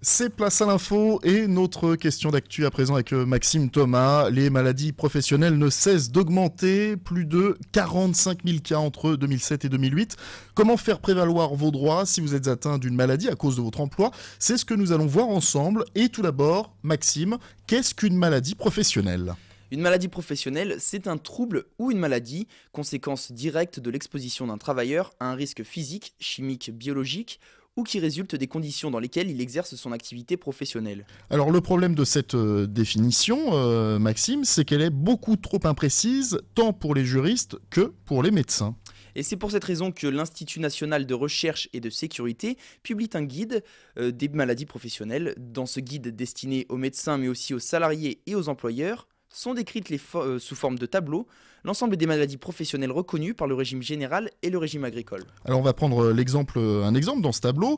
C'est Place à l'info et notre question d'actu à présent avec Maxime Thomas. Les maladies professionnelles ne cessent d'augmenter, plus de 45 000 cas entre 2007 et 2008. Comment faire prévaloir vos droits si vous êtes atteint d'une maladie à cause de votre emploi? C'est ce que nous allons voir ensemble. Et tout d'abord, Maxime, qu'est-ce qu'une maladie professionnelle? Une maladie professionnelle, c'est un trouble ou une maladie, conséquence directe de l'exposition d'un travailleur à un risque physique, chimique, biologique, ou qui résulte des conditions dans lesquelles il exerce son activité professionnelle. Alors le problème de cette définition, Maxime, c'est qu'elle est beaucoup trop imprécise, tant pour les juristes que pour les médecins. Et c'est pour cette raison que l'Institut national de recherche et de sécurité publie un guide des maladies professionnelles. Dans ce guide destiné aux médecins mais aussi aux salariés et aux employeurs, sont décrites sous forme de tableaux l'ensemble des maladies professionnelles reconnues par le régime général et le régime agricole. Alors on va prendre un exemple dans ce tableau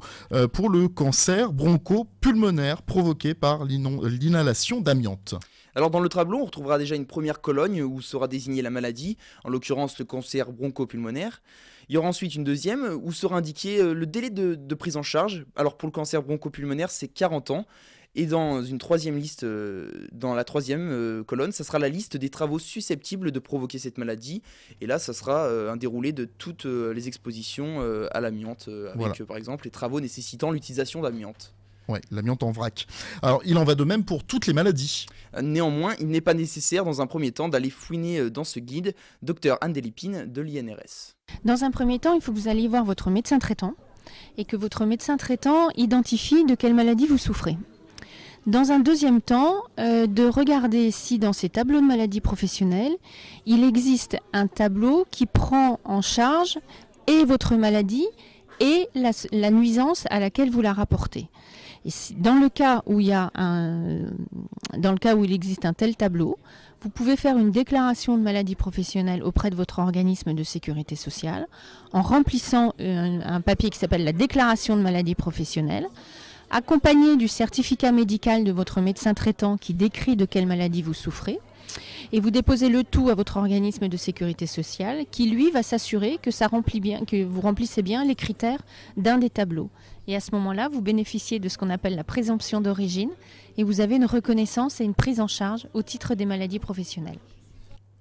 pour le cancer broncho-pulmonaire provoqué par l'inhalation d'amiante. Alors dans le tableau, on retrouvera déjà une première colonne où sera désignée la maladie, en l'occurrence le cancer broncho-pulmonaire. Il y aura ensuite une deuxième où sera indiqué le délai de prise en charge. Alors pour le cancer broncho-pulmonaire, c'est 40 ans. Et dans une troisième liste, dans la troisième colonne, ça sera la liste des travaux susceptibles de provoquer cette maladie. Et là, ça sera un déroulé de toutes les expositions à l'amiante, avec Voilà. par exemple les travaux nécessitant l'utilisation d'amiante. Ouais, l'amiante en vrac. Alors il en va de même pour toutes les maladies. Néanmoins, il n'est pas nécessaire dans un premier temps d'aller fouiner dans ce guide, Dr Anne Delépine de l'INRS. Dans un premier temps, il faut que vous alliez voir votre médecin traitant et que votre médecin traitant identifie de quelle maladie vous souffrez. Dans un deuxième temps, de regarder si dans ces tableaux de maladies professionnelles, il existe un tableau qui prend en charge et votre maladie et la nuisance à laquelle vous la rapportez. Et dans le cas où il existe un tel tableau, vous pouvez faire une déclaration de maladie professionnelle auprès de votre organisme de sécurité sociale en remplissant un papier qui s'appelle la déclaration de maladie professionnelle, accompagné du certificat médical de votre médecin traitant qui décrit de quelle maladie vous souffrez. Et vous déposez le tout à votre organisme de sécurité sociale qui, lui, va s'assurer que vous remplissez bien les critères d'un des tableaux. Et à ce moment-là, vous bénéficiez de ce qu'on appelle la présomption d'origine et vous avez une reconnaissance et une prise en charge au titre des maladies professionnelles.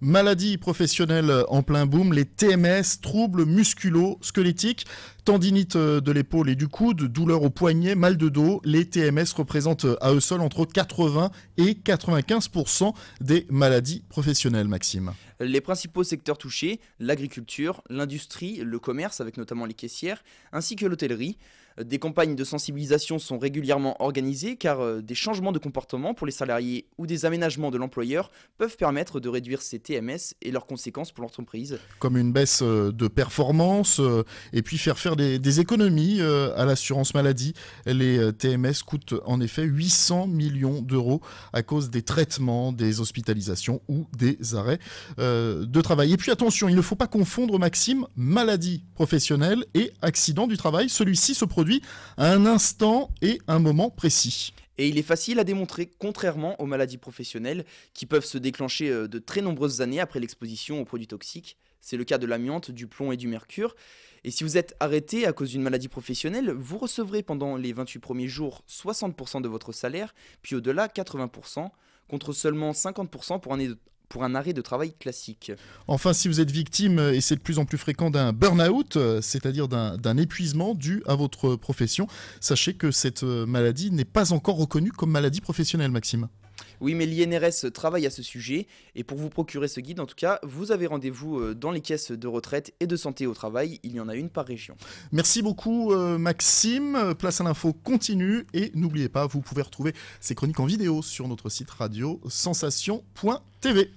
Maladies professionnelles en plein boom, les TMS, troubles musculo-squelettiques, tendinite de l'épaule et du coude, douleur au poignet, mal de dos. Les TMS représentent à eux seuls entre 80 et 95% des maladies professionnelles, Maxime. Les principaux secteurs touchés, l'agriculture, l'industrie, le commerce avec notamment les caissières, ainsi que l'hôtellerie. Des campagnes de sensibilisation sont régulièrement organisées car des changements de comportement pour les salariés ou des aménagements de l'employeur peuvent permettre de réduire ces TMS et leurs conséquences pour l'entreprise. Comme une baisse de performance et puis faire des économies à l'assurance maladie. Les TMS coûtent en effet 800 millions d'euros à cause des traitements, des hospitalisations ou des arrêts de travail. Et puis attention, il ne faut pas confondre, Maxime, maladie professionnelle et accident du travail. Celui-ci se produit à un instant et un moment précis. Et il est facile à démontrer, contrairement aux maladies professionnelles qui peuvent se déclencher de très nombreuses années après l'exposition aux produits toxiques. C'est le cas de l'amiante, du plomb et du mercure. Et si vous êtes arrêté à cause d'une maladie professionnelle, vous recevrez pendant les 28 premiers jours 60% de votre salaire, puis au-delà 80%, contre seulement 50% pour un arrêt de travail classique. Enfin, si vous êtes victime, et c'est de plus en plus fréquent, d'un burn-out, c'est-à-dire d'un épuisement dû à votre profession, sachez que cette maladie n'est pas encore reconnue comme maladie professionnelle, Maxime. Oui, mais l'INRS travaille à ce sujet, et pour vous procurer ce guide, en tout cas, vous avez rendez-vous dans les caisses de retraite et de santé au travail, il y en a une par région. Merci beaucoup Maxime, Place à l'info continue, et n'oubliez pas, vous pouvez retrouver ces chroniques en vidéo sur notre site radio sensation.tv.